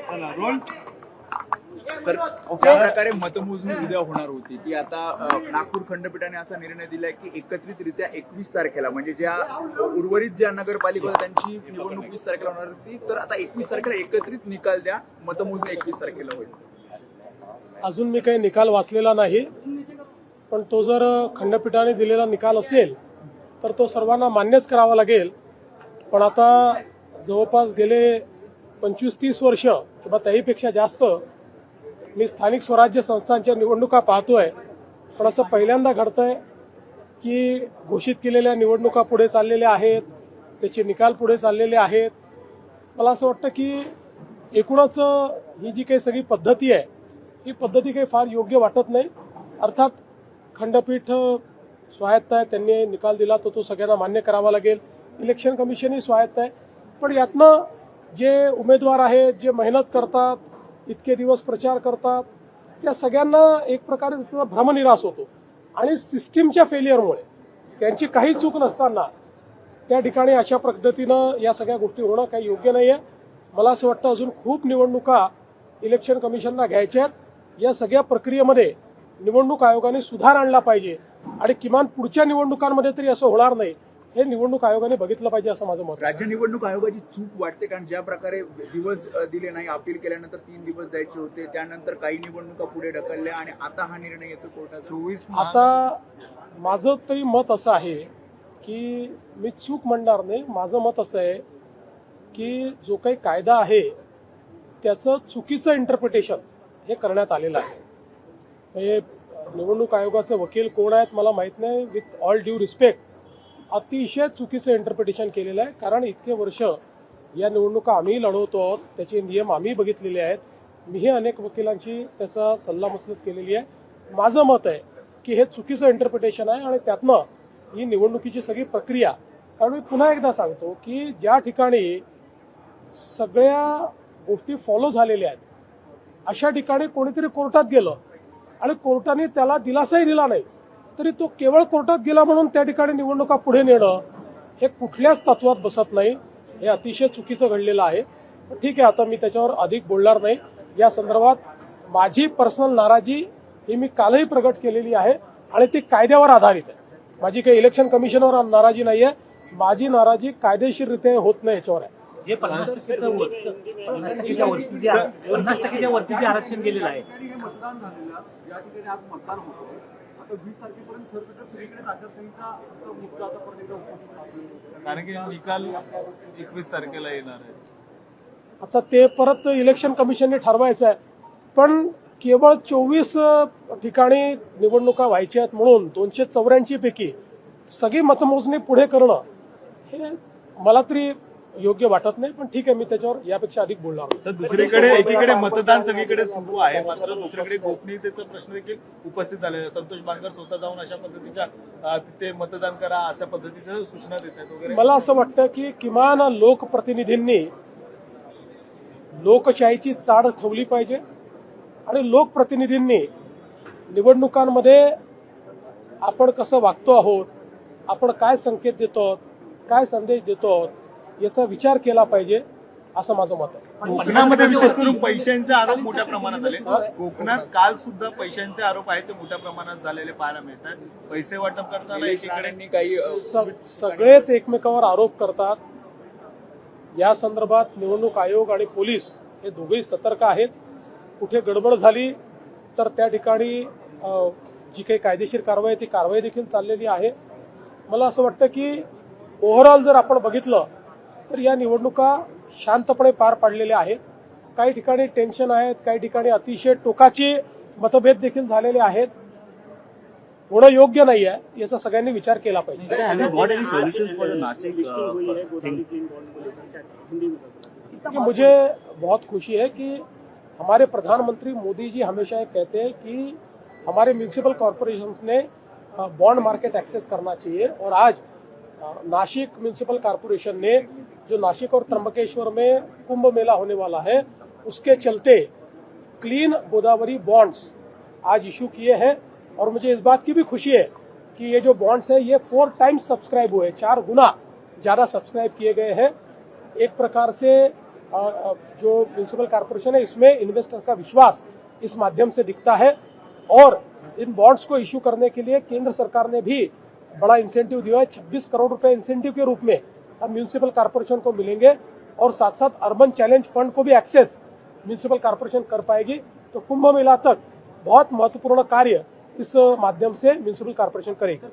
चला role. Sir ज्या प्रकारे मतमोजणी उद्या होणार होती ती आता नागपूर खंडपीठाने असा निर्णय दिलाय की एकत्रितरित्या 21 तारखेला म्हणजे ज्या उर्वरित ज्या नगरपालिका होत्या त्यांची निवडणूक 20 तारखेला होणार होती, तर आता 21 तारखेला एकत्रित निकाल द्या, मतमोजणी 21 तारखेला होईल. अजून मी काही निकाल वाचलेला नाही, पण तो जर खंडपीठाने दिलेला निकाल असेल तर तो सर्वांना मान्यच करावा लागेल. पण आता जवळपास गेले 25-30 वर्ष किंवा त्याहीपेक्षा जास्त मी स्थानिक स्वराज्य संस्थांच्या निवडणुका पाहतोय, पण असं पहिल्यांदा घडतंय की घोषित केलेल्या निवडणुका पुढे चाललेल्या आहेत, त्याचे निकाल पुढे चाललेले आहेत. मला असं वाटतं की एकूणच ही जी काही सगळी पद्धती आहे ही पद्धती काही फार योग्य वाटत नाही. अर्थात खंडपीठ स्वायत्त आहे, त्यांनी निकाल दिला तो सगळ्यांना मान्य करावा लागेल. इलेक्शन कमिशनही स्वायत्त आहे, पण यातनं जे उमेदवार आहेत, जे मेहनत करतात, इतके दिवस प्रचार करतात, त्या सगळ्यांना एक प्रकारे त्याचा भ्रमनिरास होतो आणि सिस्टीमच्या फेलियरमुळे त्यांची काही चूक नसताना त्या ठिकाणी अशा पद्धतीनं या सगळ्या गोष्टी होणं काही योग्य नाही आहे. मला असं वाटतं अजून खूप निवडणुका इलेक्शन कमिशनला घ्यायच्या आहेत. या सगळ्या प्रक्रियेमध्ये निवडणूक आयोगाने सुधार आणला पाहिजे आणि किमान पुढच्या निवडणुकांमध्ये तरी असं होणार नाही हे निवडणूक आयोगाने बघितलं पाहिजे असं माझं मत. राज्य निवडणूक आयोगाची चूक वाटते, कारण ज्या प्रकारे दिवस दिले नाही, अपील केल्यानंतर 3 दिवस द्यायचे होते, त्यानंतर काही निवडणुका पुढे ढकलल्या आणि आता हा निर्णय येतो कोर्टात 24. आता माझं तरी मत असं आहे की मी चूक म्हणणार नाही. माझं मत असं आहे की जो काही कायदा आहे त्याचं चुकीचं इंटरप्रिटेशन हे करण्यात आलेलं आहे. म्हणजे निवडणूक आयोगाचे वकील कोण आहेत मला माहीत नाही, विथ ऑल ड्यू रिस्पेक्ट अतिशय चुकीचं इंटरप्रिटेशन केलेलं आहे. कारण इतके वर्ष या निवडणुका आम्ही लढवतो आहोत, त्याचे नियम आम्ही बघितलेले आहेत. मीही अनेक वकिलांची त्याचा सल्लामसलत केलेली आहे. माझं मत आहे की हे चुकीचं इंटरप्रिटेशन आहे आणि त्यातनं ही निवडणुकीची सगळी प्रक्रिया, कारण मी पुन्हा एकदा सांगतो की ज्या ठिकाणी सगळ्या गोष्टी फॉलो झालेल्या आहेत अशा ठिकाणी कोणीतरी कोर्टात गेलं आणि कोर्टाने त्याला दिलासाही दिला नाही तरी तो केवळ कोर्टात गेला म्हणून त्या ठिकाणी निवडणुका पुढे नेणं हे कुठल्याच तत्वात बसत नाही. हे अतिशय चुकीचं घडलेलं आहे. ठीक आहे, आता मी त्याच्यावर अधिक बोलणार नाही. या संदर्भात माझी पर्सनल नाराजी ही मी कालही प्रगट केलेली आहे आणि ती कायद्यावर आधारित आहे. माझी काही इलेक्शन कमिशनवर नाराजी नाही आहे. माझी नाराजी कायदेशीररित्या होत नाही याच्यावर आहे. जे 50%च्या वरती जे आरक्षण गेलेलं आहे, मतदान झालेलं या ठिकाणी आज मतदान होतं. आता 20 तारखेपर्यंत सरसकट सगळीकडे आचारसंहिता मुद्दा आता परत एकदा उपस्थित राहतो, कारण की निकाल 21 तारखेला येणार आहे. आता ते परत इलेक्शन कमिशनने ठरवायचं आहे, पण केवळ 24 ठिकाणी निवडणुका व्हायच्या आहेत म्हणून 284 पैकी सगळी मतमोजणी पुढे करणं हे मला तरी योग्य वाटत नाही. पण ठीक आहे, मी त्याच्यावर यापेक्षा अधिक बोलणार नाही. सर, दुसरीकडे एकीकडे मतदान सगळीकडे सुरू आहे, मात्र दुसरीकडे गोपनीयतेचा प्रश्न देखील उपस्थित झालेला आहे. संतोष बांगर स्वतः जाऊन अशा पद्धतीच्या तिथे मतदान करा अशा पद्धतीच्या सूचना देत आहेत वगैरे. मला असं वाटतं की किमान लोकप्रतिनिधींनी लोकशाहीची चाड ठेवली पाहिजे आणि लोकप्रतिनिधींनी निवडणुकांमध्ये आपण कसं वागतो आहोत, आपण काय संकेत देतो आहोत, काय संदेश देतो आहोत याचा विचार केला पाहिजे असं माझं मत आहे. कोकणामध्ये विशेष करून पैशांचे आरोप मोठ्या प्रमाणात आले. कोकणात काल सुद्धा पैशांचे आरोप आहेत ते मोठ्या प्रमाणात झालेले पाहायला मिळतात. पैसे वाटप करताना एकीकडे काही सगळेच एकमेकावर आरोप करतात. या संदर्भात निवडणूक आयोग आणि पोलीस हे दोघेही सतर्क आहेत. कुठे गडबड झाली तर त्या ठिकाणी जी काही कायदेशीर कारवाई ती कारवाई देखील चाललेली आहे. मला असं वाटतं की ओव्हरऑल जर आपण बघितलं तर या निवडणुका शांतपणे पार पाडलेल्या आहेत. काही ठिकाणी टेन्शन आहेत, काही ठिकाणी अतिशय टोकाचे मतभेद देखील झालेले आहेत. होणं योग्य नाही आहे, याचा सगळ्यांनी विचार केला पाहिजे. मुझे बहुत खुशी है कि हमारे प्रधानमंत्री मोदी जी हमेशा ये कहते हैं कि हमारे म्यूनिसिपल कॉरपोरेशंस ने बॉन्ड मार्केट एक्सेस करना चाहिए और आज नासिक म्यूनिसिपल कॉरपोरेशन ने जो नासिक और त्र्यंबकेश्वर में कुंभ मेला होने वाला है उसके चलते क्लीन गोदावरी बॉन्ड्स आज इशू किए हैं और मुझे इस बात की भी खुशी है कि ये जो बॉन्ड्स है ये 4 टाइम्स सब्सक्राइब हुए, 4 गुना ज़्यादा सब्सक्राइब किए गए हैं. एक प्रकार से जो म्यूनिसिपल कॉर्पोरेशन है इसमें इन्वेस्टर का विश्वास इस माध्यम से दिखता है। और इन बॉन्ड्स को इश्यू करने के लिए केंद्र सरकार ने भी बड़ा इंसेंटिव दिया है। 26 करोड़ रुपए इंसेंटिव के रूप में अब म्यूनिसिपल कॉर्पोरेशन को मिलेंगे और साथ साथ अर्बन चैलेंज फंड को भी एक्सेस म्यूनिसिपल कॉर्पोरेशन कर पाएगी। तो कुंभ मेला तक बहुत महत्वपूर्ण कार्य इस माध्यम से म्यूनिसिपल कॉर्पोरेशन करेगी।